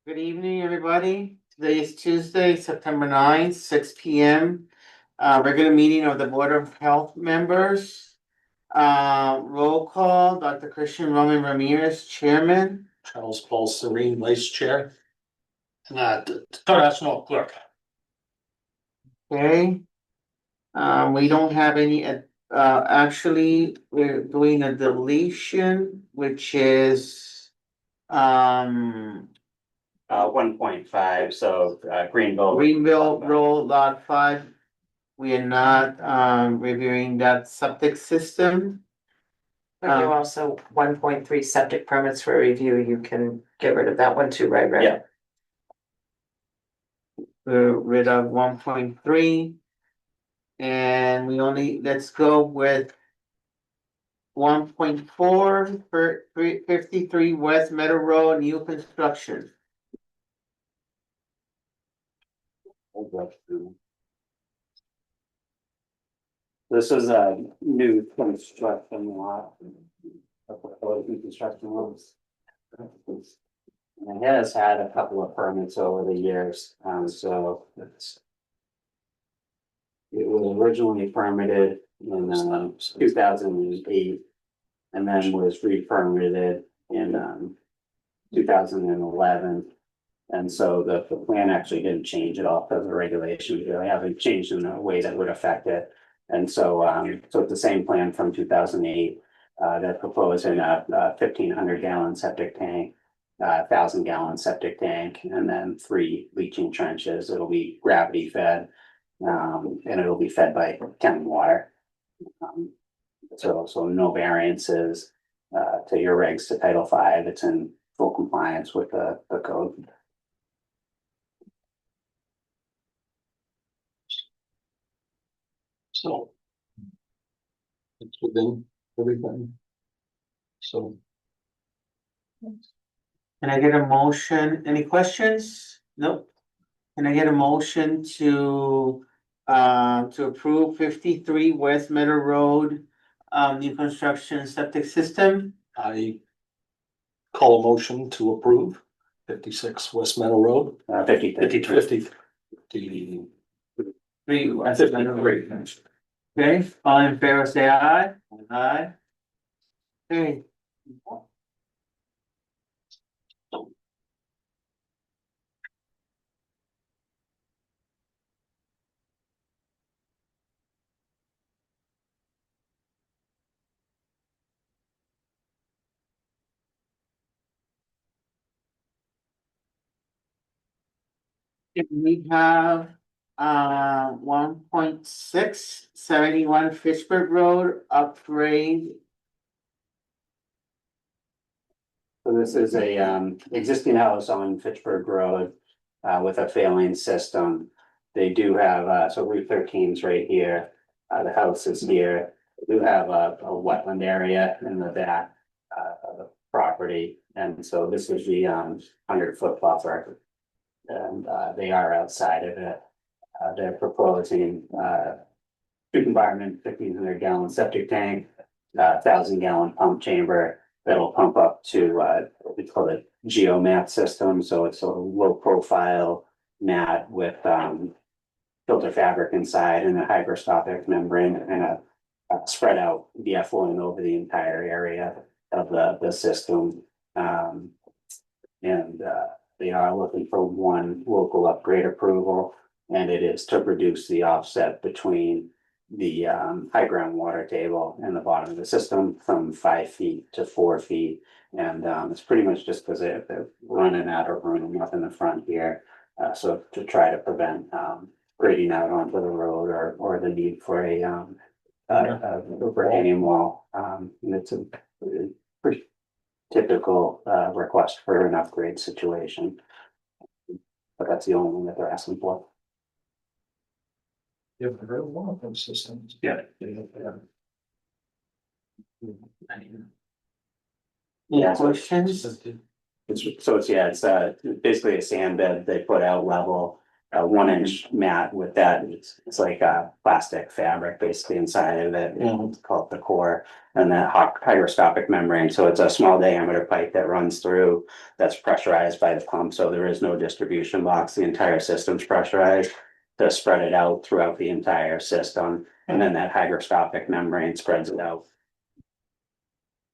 Good evening, everybody. Today is Tuesday, September 9th, 6 p.m. Regular meeting of the Board of Health members. Roll call, Dr. Christian Roman Ramirez, Chairman. Charles Paul Serene, Vice Chair. And National Clerk. Okay. We don't have any, actually, we're doing a deletion, which is, 1.5, so Greenville. Greenville Road Lot 5. We are not, reviewing that septic system. But you also 1.3 septic permits for review, you can get rid of that one too, right? Yeah. We're rid of 1.3. And let's go with 1.4 for 53 West Meadow Road, new construction. This is a new construction lot. New construction lots. And it has had a couple of permits over the years, so it's. It was originally permitted in 2008. And then was re-permitted in 2011. And so the plan actually didn't change at all because the regulations really haven't changed in a way that would affect it. And so so it's the same plan from 2008. They're proposing a 1,500 gallon septic tank, 1,000 gallon septic tank, and then 3 leaching trenches. It'll be gravity fed, and it'll be fed by county water. So no variances to your regs to Title V. It's in full compliance with the code. So. It's within everything. So. Can I get a motion? Any questions? Nope. Can I get a motion to approve 53 West Meadow Road, new construction septic system? I call a motion to approve 56 West Meadow Road. 50. 3 West Meadow Road. Okay, all in favor, say aye. Aye. Okay. We have 1.6 71 Fitchburg Road upgrade. So this is a existing house on Fitchburg Road with a failing system. They do have so Route 13's right here. The house is here. They do have a wetland area in the back of the property, and so this is the 100-foot buffer. And they are outside of it. They're proposing food environment, 1,500 gallon septic tank, 1,000 gallon pump chamber that'll pump up to what we call a geomat system. So it's a low profile mat with filter fabric inside and a hygroscopic membrane and a spread out the effluent over the entire area of the system. They are looking for one local upgrade approval, and it is to reduce the offset between the high groundwater table and the bottom of the system from 5 feet to 4 feet. And it's pretty much just because they're running out of room up in the front here. So to try to prevent grading out onto the road or the need for a retaining wall. And it's a pretty typical request for an upgrade situation. But that's the only one that they're asking for. You have heard of one of those systems? Yeah. Any questions? It's basically a sand bed they put out level a 1 inch mat with that, it's like a plastic fabric basically inside of it. It's called the core, and that hygroscopic membrane, so it's a small diameter pipe that runs through, that's pressurized by the pump, so there is no distribution box, the entire system's pressurized to spread it out throughout the entire system, and then that hygroscopic membrane spreads it out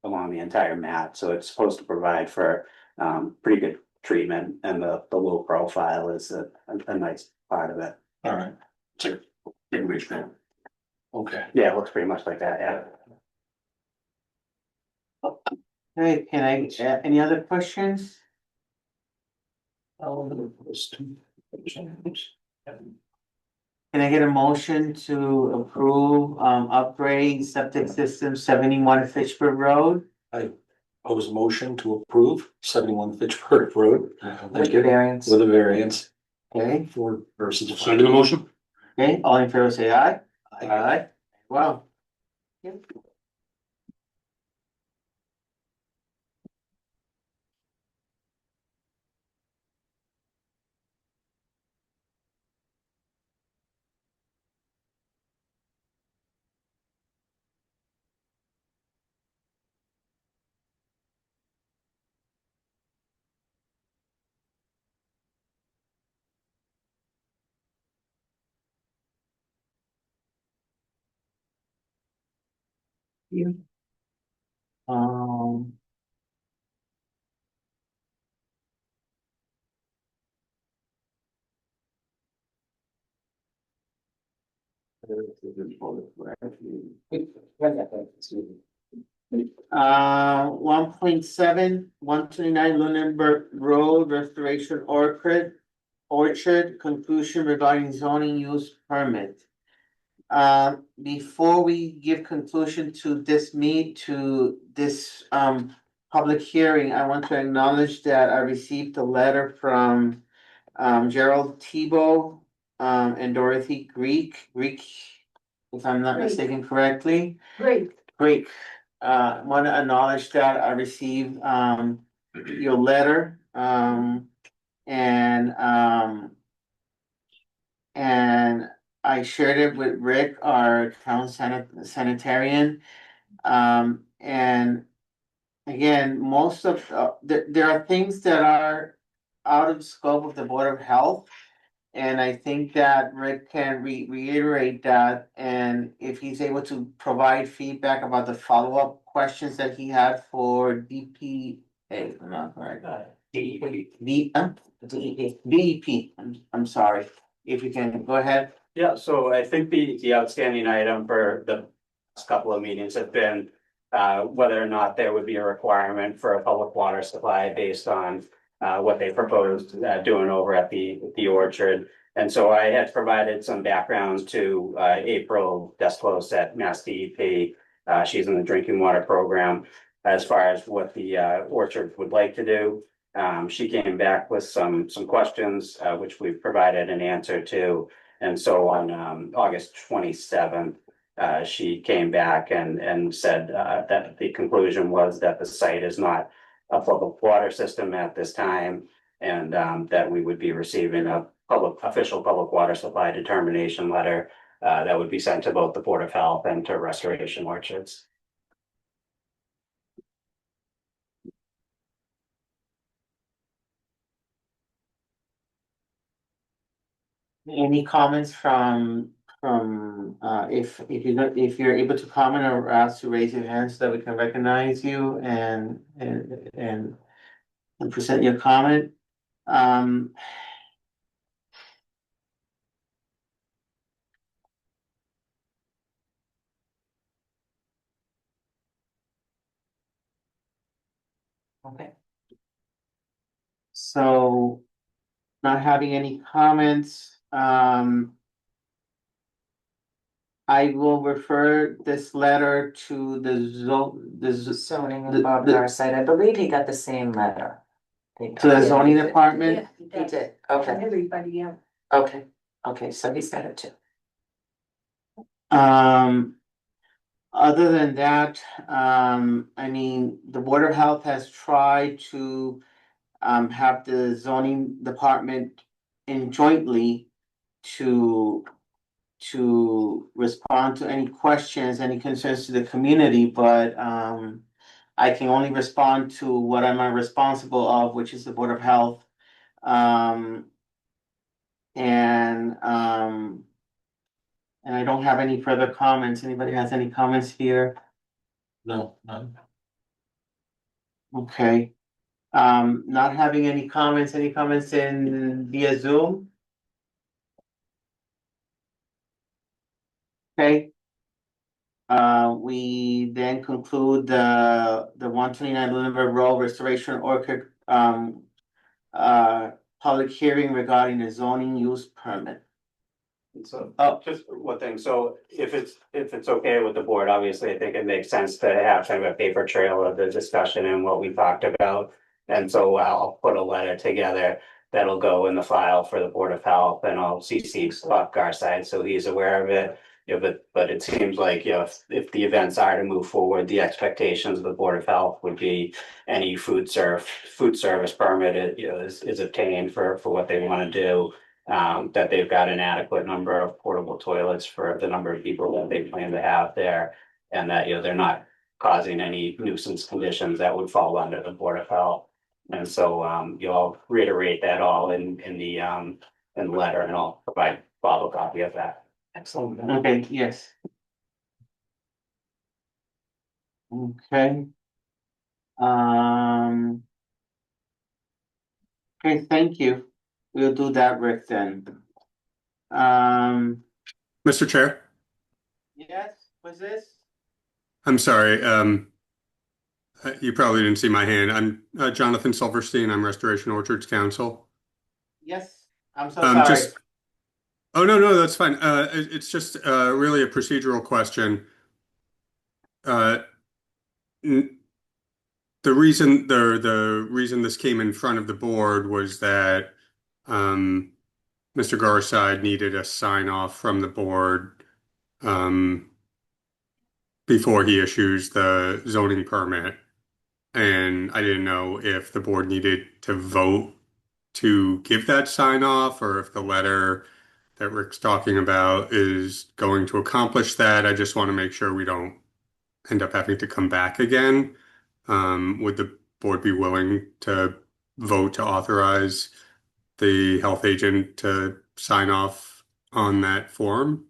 along the entire mat, so it's supposed to provide for pretty good treatment, and the low profile is a nice part of it. All right. So, in which one? Okay. Yeah, it looks pretty much like that, yeah. Okay, can I, any other questions? Can I get a motion to approve, upgrade septic system 71 Fitchburg Road? Pose a motion to approve 71 Fitchburg Road. With Thank the you. variance. With a variance Okay, for versus. Second the motion? okay, all in favor, say aye. Aye. Wow. You. Um. Uh, 1.7, 129 Lunenburg Road Restoration Orchard conclusion regarding zoning use permit. Before we give conclusion to this public hearing, I want to acknowledge that I received a letter from Gerald Tebow and Dorothy Greek, if I'm not Greek. mistaken correctly. Great. Want to acknowledge that I received your letter and I shared it with Rick, our town sanitarian. And again, most of there are things that are out of scope of the Board of Health. And I think that Rick can reiterate that, and if he's able to provide feedback about the follow-up questions that he had for DP. Hey, I'm not correct. DEP, I'm sorry, if you can, go ahead. Yeah, so I think the outstanding item for the last couple of meetings have been whether or not there would be a requirement for a public water supply based on what they proposed doing over at the orchard. And so I had provided some background to April Desclose at Mass DEP. She's in the drinking water program as far as what the orchard would like to do. She came back with some questions, which we've provided an answer to. And so on August 27th, she came back and said that the conclusion was that the site is not a public water system at this time, and that we would be receiving a official public water supply determination letter that would be sent to both the Board of Health and to Restoration Orchards. Any comments if you're able to comment or ask to raise your hand so that we can recognize you and present your comment. Okay. So, not having any comments, I will refer this letter to the Zoning The- and Bob the- Garside, I believe he got the same letter. to the zoning department. He did, okay, Everybody else. okay, so he's got it too. Other than that, I mean, the Board of Health has tried to have the zoning department in jointly to respond to any questions, any concerns to the community, but I can only respond to what I'm responsible of, which is the Board of Health. Um, and I don't have any further comments. Anybody has any comments here? No, none. Okay. Not having any comments in via Zoom? Okay. We then conclude the 129 Lunenburg Road Restoration Orchid, public hearing regarding the zoning use permit. So, Oh. just one thing, so if it's okay with the board, obviously, I think it makes sense to have kind of a paper trail of the discussion and what we talked about. And so I'll put a letter together that'll go in the file for the Board of Health, and I'll CC Scott Garside, so he's aware of it. You know, but it seems like, you know, if the events are to move forward, the expectations of the Board of Health would be any food service permit, you know, is obtained for what they want to do. That they've got an adequate number of portable toilets for the number of people that they plan to have there. And that, you know, they're not causing any nuisance conditions that would fall under the Board of Health. And so, you'll reiterate that all in the letter, and I'll provide Bob a copy of that. Excellent. Okay, yes. Okay. Okay, thank you. We'll do that, Rick, then. Mr. Chair, Yes, what's this? I'm sorry. You probably didn't see my hand. I'm Jonathan Silverstein. I'm Restoration Orchards Council. Yes, I'm so sorry. Just, oh, no, that's fine. It's just really a procedural question. The reason this came in front of the board was that Mr. Garside needed a sign off from the board before he issues the zoning permit. And I didn't know if the board needed to vote to give that sign off, or if the letter that Rick's talking about is going to accomplish that. I just want to make sure we don't end up having to come back again. Would the board be willing to vote to authorize the health agent to sign off on that form?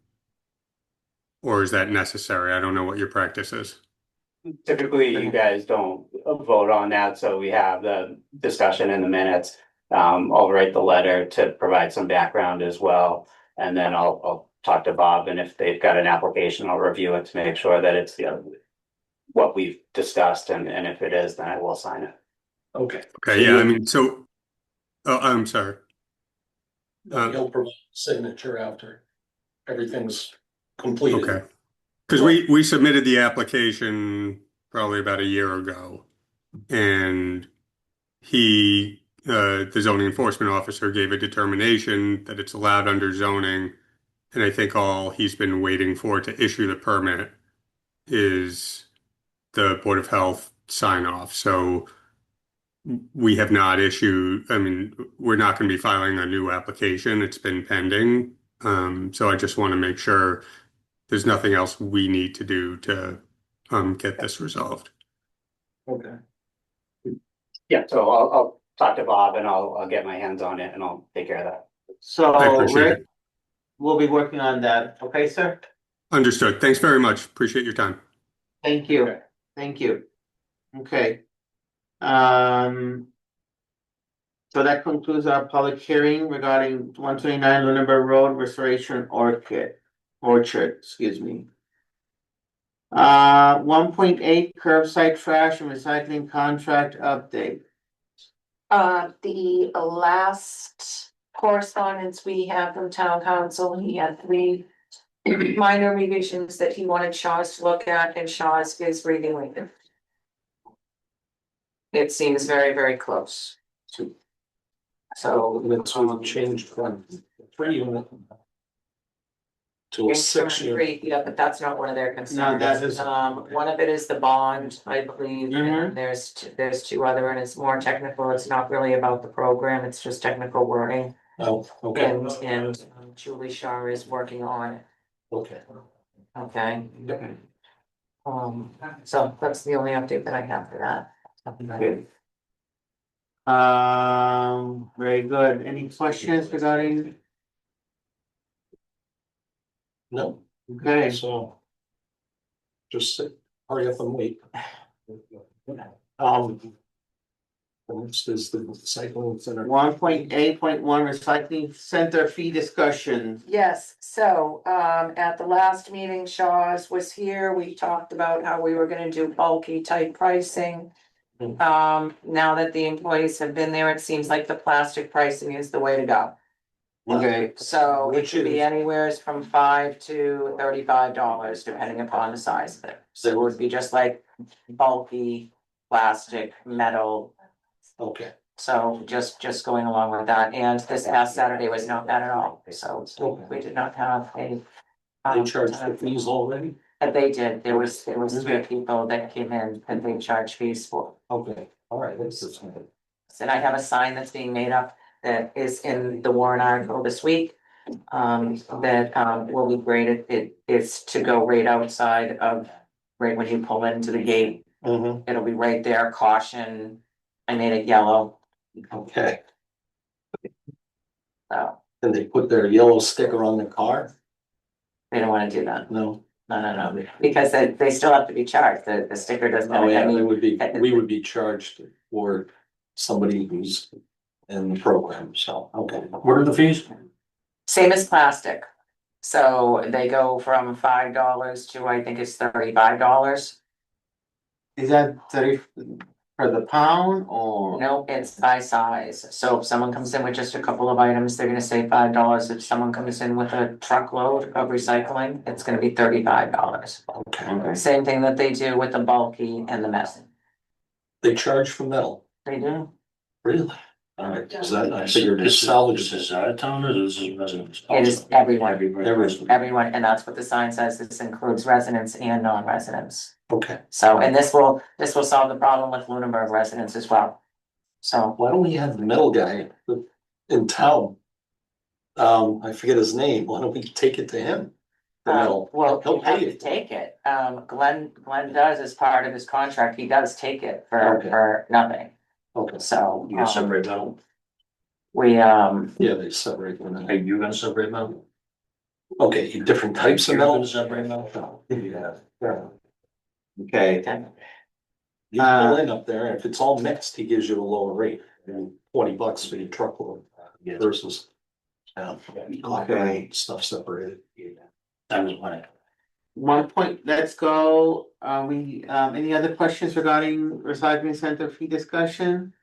Or is that necessary? I don't know what your practice is. Typically, you guys don't vote on that, so we have the discussion in the minutes. I'll write the letter to provide some background as well, and then I'll talk to Bob, and if they've got an application, I'll review it to make sure that it's, you know, what we've discussed, and if it is, then I will sign it. Okay. Okay, yeah, I mean, so, oh, I'm sorry. He'll provide signature after everything's completed. Okay. Because we submitted the application probably about a year ago, and the zoning enforcement officer gave a determination that it's allowed under zoning, and I think all he's been waiting for to issue the permit is the Board of Health sign off. So we have not issued, I mean, we're not going to be filing a new application. It's been pending. So I just want to make sure there's nothing else we need to do to get this resolved. Okay. Yeah, so I'll talk to Bob, and I'll get my hands on it, and I'll take care of that. I So, appreciate Rick, it. we'll be working on that, okay, sir? Understood. Thanks very much. Appreciate your time. Thank you, Okay. thank you. Okay. So that concludes our public hearing regarding 129 Lunenburg Road Restoration Orchard, excuse me. 1.8 curbside trash and recycling contract update. The last correspondence we have from town council, he had 3 minor revisions that he wanted Shaw's to look at, and Shaw's is reviewing them. It seems very, very close. So. That's what changed from 3 unit to a 6 unit. Yeah, but that's not one of their concerns. that is- One of it is the bond, I believe, and there's 2 other, and it's more technical. It's not really about the program, it's just technical wording. Oh, okay. And Julie Shaw is working on it, Okay. okay? So that's the only update that I have for that. Good. Very good. Any questions regarding? No, Okay, so. Just sit, hurry up and wait. Um. Next is the cycling center. 1.8.1 recycling center fee discussion. Yes, so, at the last meeting, Shaw's was here, we talked about how we were gonna do bulky type pricing. Now that the employees have been there, it seems like the plastic pricing is the way to go. Okay, So it Which could be is- anywhere from $5 to $35, depending upon the size of it. So it would be just like bulky, plastic, metal. Okay, So just going along with that, and this past Saturday was not bad at all, so we did not have a. they charge the fees already? They did, there was three people that came in and they charged fees for. Okay, all right, this is. And I have a sign that's being made up that is in the Warren article this week. That will be graded, it is to go right outside of, right when you pull into the gate, Mm-hmm, it'll be right there, caution. I made it yellow, okay, so and they put their yellow sticker on the car? they don't wanna do that. No. No, because they still have to be charged, the sticker doesn't, Oh, yeah, I they mean, would be, we would be charged for somebody who's in the program, so, okay. What are the fees? same as plastic. So they go from $5 to, I think it's $35. is that 30 for the pound or? No, it's by size, so if someone comes in with just a couple of items, they're gonna say $5, if someone comes in with a truckload of recycling, it's gonna be $35. Okay, Same thing that they do with the bulky and the metal, they charge for metal, they do. really? All right, is that, I figured it's salvage. This is out of town or this is residents? It is everyone, Everyone. and that's what the sign says, this includes residents and non-residents. Okay, So, and this will solve the problem with Lunenburg residents as well. So, why don't we have the metal guy in town? I forget his name, why don't we take it to him? The metal, well, he'll you have pay to it. take it, Glenn does as part of his contract, he does take it Okay. for nothing, Okay, so. You gonna separate metal? We, yeah, they separate them. Are you gonna separate metal? Okay, different types of You're gonna metal? separate metal? Yeah, yeah. Okay, okay. You pull in up there, and if it's all mixed, he gives you a lower rate, and $20 for your truckload Yes. versus. Copper Okay. stuff separated. That was one. let's go, any other questions regarding recycling center fee discussion?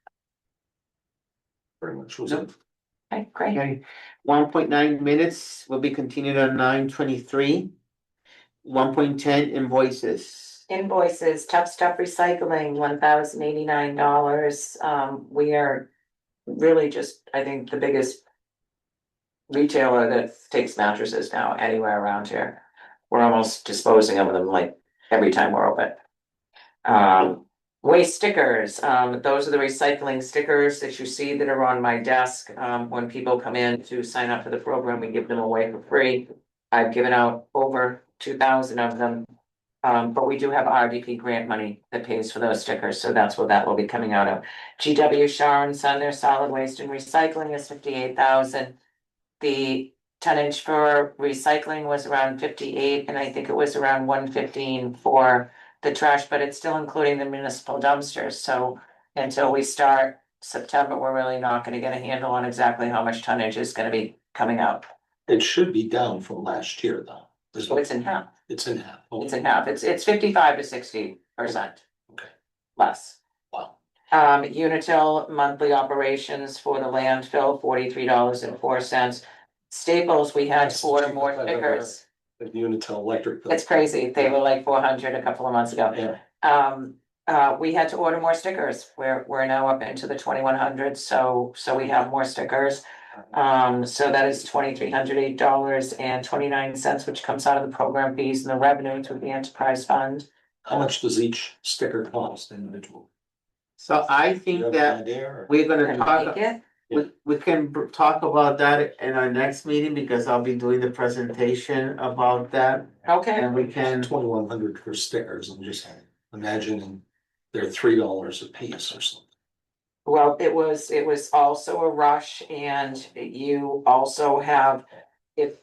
Pretty much was Nope. it. Okay, great. Okay, 1.9 minutes will be continued on 9/23. 1.10 invoices. Invoices, Tough Stuff Recycling, $1,089. We are really just, I think, the biggest retailer that takes mattresses now anywhere around here. We're almost disposing of them like every time we're open. Waste stickers, those are the recycling stickers that you see that are on my desk. When people come in to sign up for the program, we give them away for free. I've given out over 2,000 of them. But we do have RDP grant money that pays for those stickers, so that's what that will be coming out of. GW Sharon Son, their solid waste and recycling is 58,000. The tonnage for recycling was around 58, and I think it was around 115 for the trash, but it's still including the municipal dumpsters, so until we start September, we're really not gonna get a handle on exactly how much tonnage is gonna be coming out. It should be down from last year, though. So it's in half, It's in half. it's in half, it's 55 to 60%. Okay. Less. Wow. Unitil monthly operations for the landfill, $43.04. Staples, we had to order more stickers. The Unitil electric. bill. It's crazy, they were like 400 a couple of months ago. Yeah, We had to order more stickers, we're now up into the 2,100, so we have more stickers. So that is $2,308.29, which comes out of the program fees and the revenue to the enterprise fund. how much does each sticker cost individual? So I Do you think have an that idea, or? we're gonna Can talk, make it, we can talk about that in our next meeting because I'll be doing the presentation about that. Okay, And we can, 2,100 for stickers, I'm just imagining they're $3 a piece or something. well, it was also a rush and you also have.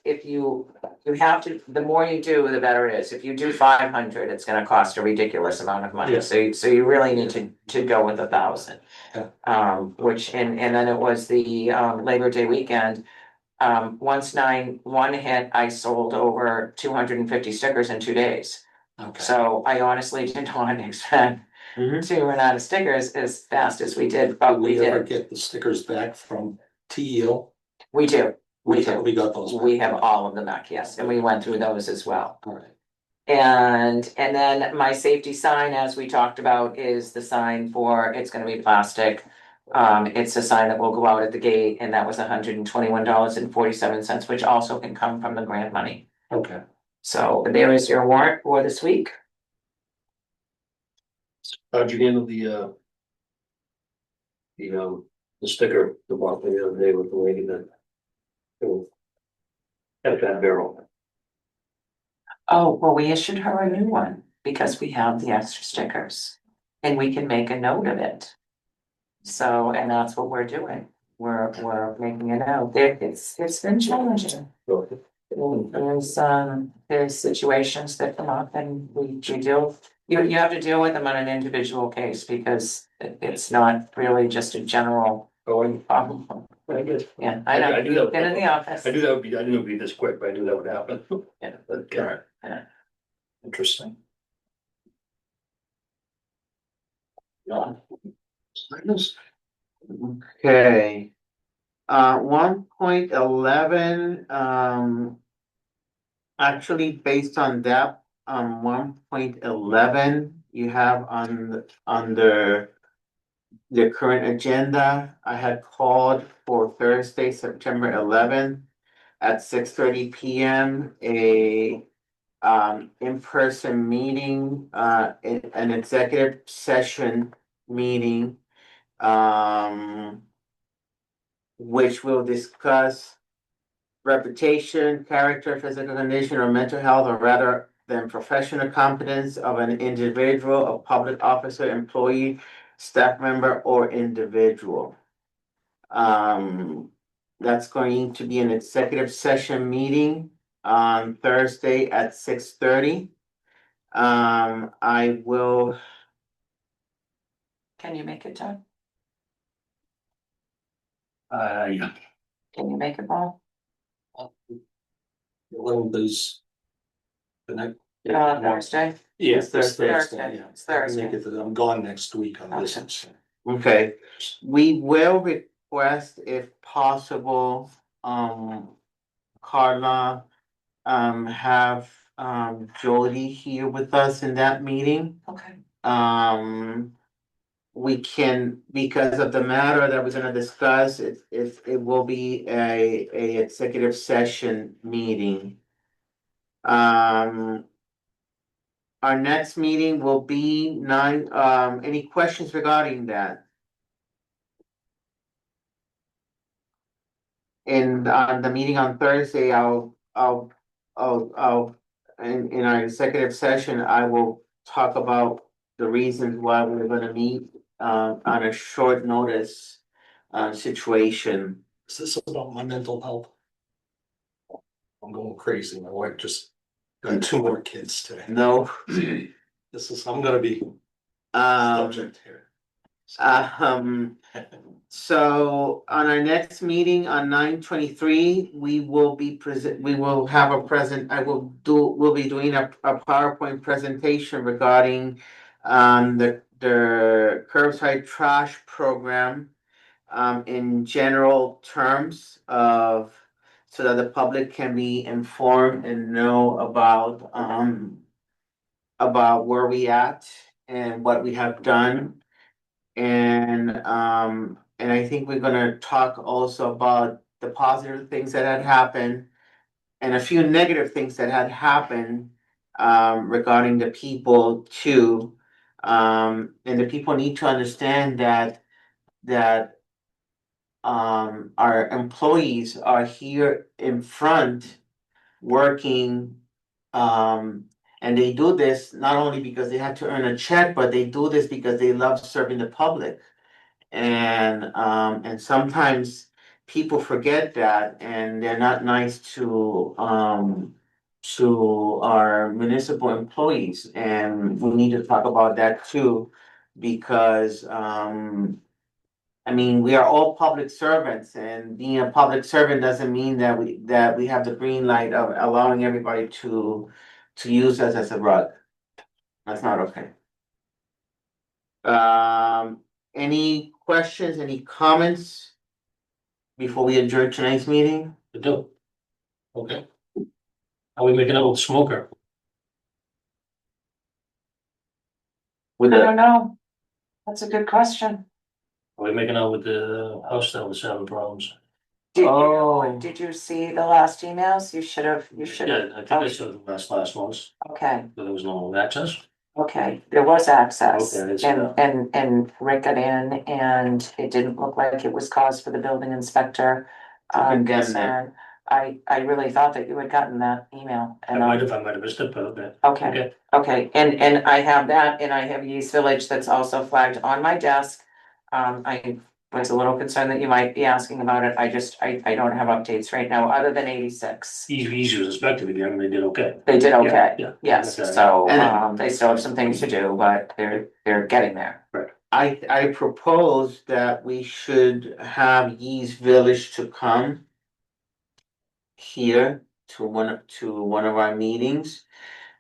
If you have to, the more you do, the better it is. If you do 500, it's gonna cost a ridiculous amount of money. Yeah. So you really need to go with 1,000. Yeah. Which, and then it was the Labor Day weekend. Once 9/1 hit, I sold over 250 stickers in 2 days. Okay. So I honestly didn't want to expect Mhm. to run out of stickers as fast as we did, but Did we we ever did. get the stickers back from TEO? We do. We do. We got those. We back. have all of them back, yes, and we went through those as well. All right. And then my safety sign, as we talked about, is the sign for, it's gonna be plastic. It's a sign that will go out at the gate, and that was $121.47, which also can come from the grant money. Okay. So there is your warrant for this week. How'd you handle the sticker, the one the other day with the lady that. Had that barrel. Oh, well, we issued her a new one because we have the extra stickers and we can make a note of it. So, and that's what we're doing. We're making a note. It's been challenging. There's situations that come up and we deal, you have to deal with them on an individual case because it's not really just a general problem. I guess. Yeah, I know, I do that. you've been in the office. I knew that would be, I didn't know it'd be this quick, but I knew that would happen. Yeah. But, Yeah. Interesting. Okay. 1.11, actually based on that, 1.11, you have under the current agenda, I had called for Thursday, September 11th at 6:30 PM, in-person meeting, an executive session meeting, which will discuss reputation, character, physical condition, or mental health, or rather than professional competence of an individual, a public officer, employee, staff member, or individual. That's going to be an executive session meeting on Thursday at 6:30. I will, Can you make it, Doug? Yeah. Can you make it, Paul? 11th is the next. Thursday? Yeah, It's this Thursday. Thursday, yeah. It's Thursday. I can make it, I'm gone next week on Okay. business. okay, we will request if possible, Carla, have, Jody here with us in that meeting. Okay. We can, because of the matter that we're gonna discuss, it will be a executive session meeting. Our next meeting will be 9, any questions regarding that? And on the meeting on Thursday, in our executive session, I will talk about the reasons why we're gonna meet, on a short notice, situation. Is this about my mental health? I'm going crazy. My wife just got 2 more kids today. No, I'm gonna be subject here. So on our next meeting on 9/23, we'll be doing a PowerPoint presentation regarding the curbside trash program in general terms of, so that the public can be informed and know about where we at and what we have done. And I think we're gonna talk also about the positive things that had happened and a few negative things that had happened regarding the people too. And the people need to understand that our employees are here in front working. And they do this not only because they have to earn a check, but they do this because they love serving the public. And sometimes people forget that and they're not nice to our municipal employees, and we need to talk about that too. Because I mean, we are all public servants, and being a public servant doesn't mean that we have the green light of allowing everybody to use us as a rug. That's not okay. Any questions, any comments before we adjourn tonight's meeting? I do. Okay. Are we making out with smoker? With I the, don't know. That's a good question. Are we making out with the house that was having problems? Oh. Did you see the last emails? You should have. Yeah, I think I saw the last ones, Okay, but there was no access. okay, there was access Okay, it's, and Rick got in and it didn't look like it was cause for the building inspector. Condemn that. Concern. I really thought that you had gotten that email I and might have missed it, but okay. okay, okay, and I have that and I have East Village that's also flagged on my desk. I was a little concerned that you might be asking about it. I don't have updates right now, other than 86. Easy was inspected again, and they did okay. They did okay, Yeah. yes, Okay. so And- they still have some things to do, but they're getting there. I propose that we should have Yee's Village to come here to one of our meetings,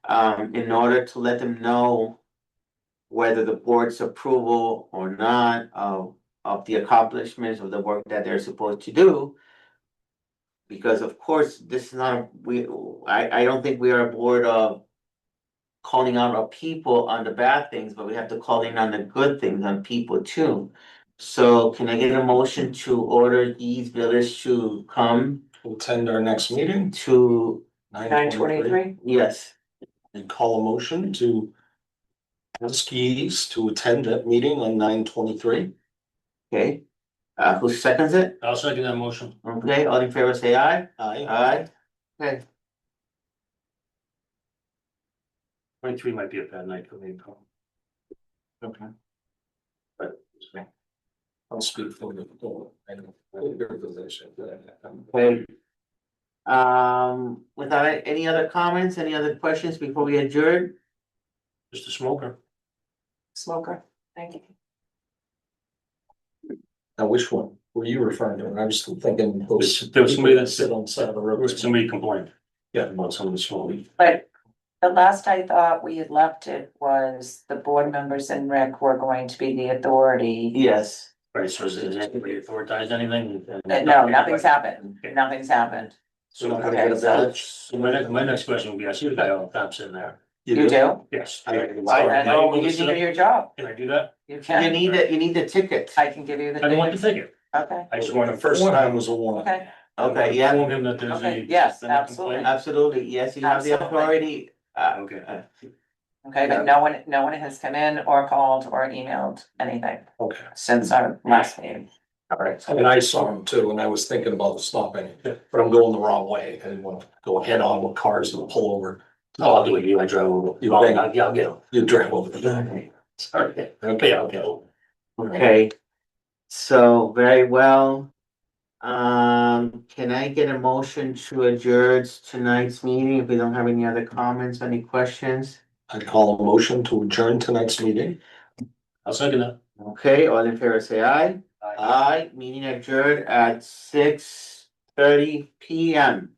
in order to let them know whether the board's approval or not of the accomplishments of the work that they're supposed to do. Because of course, this is not, I don't think we are a board of calling out our people on the bad things, but we have to call in on the good things on people too. So can I get a motion to order Yee's Village to come Attend our next meeting, to, 9:23? yes, and call a motion to ask Keys to attend that meeting on 9/23. okay. Who seconds it? I'll second that motion. Okay, all in favor say aye. Aye. Aye. Okay, 23 might be a bad night for me. okay. But I'll speak for the board. I know your position. Okay. Without any other comments, any other questions before we adjourn? just a smoker. Smoker, thank you. Now, which one were you referring to? I was thinking those. There was somebody that sit on the side of the road. Somebody complained. Yeah, about somebody smoking. But the last I thought we had left it was the board members and Rick were going to be the authority. Yes. Right, so has anybody authorized anything? No, nothing's happened, Okay. nothing's happened. So we're gonna Okay, get a so- village. So my next question would be, I see the guy all the time sitting there. You do? Yes. I- I know, you need to do your job, Can I do that? you You can, need the ticket. I can give you the. I don't want the ticket. Okay, I just want to First time was a one. okay, Okay, yeah, Inform him that there's Okay, a. yes, been a absolutely. complaint. absolutely, yes, you have the Absolutely. authority. Okay. okay, but no one has come in or called or emailed anything Okay, since our last meeting. all right. And I saw him too, and I was thinking about stopping, but I'm going the wrong way. I didn't want to go head on with cars and pull over. No, I'll do it. You, I drive over. You I'll bang. I'll get him. You drive over the. Sorry. Okay, I'll get him. Okay, so very well. Can I get a motion to adjourn tonight's meeting if we don't have any other comments, any questions? I'd call a motion to adjourn tonight's meeting. I'll second that. Okay, all in favor say aye. Aye, meeting adjourned at 6:30 PM.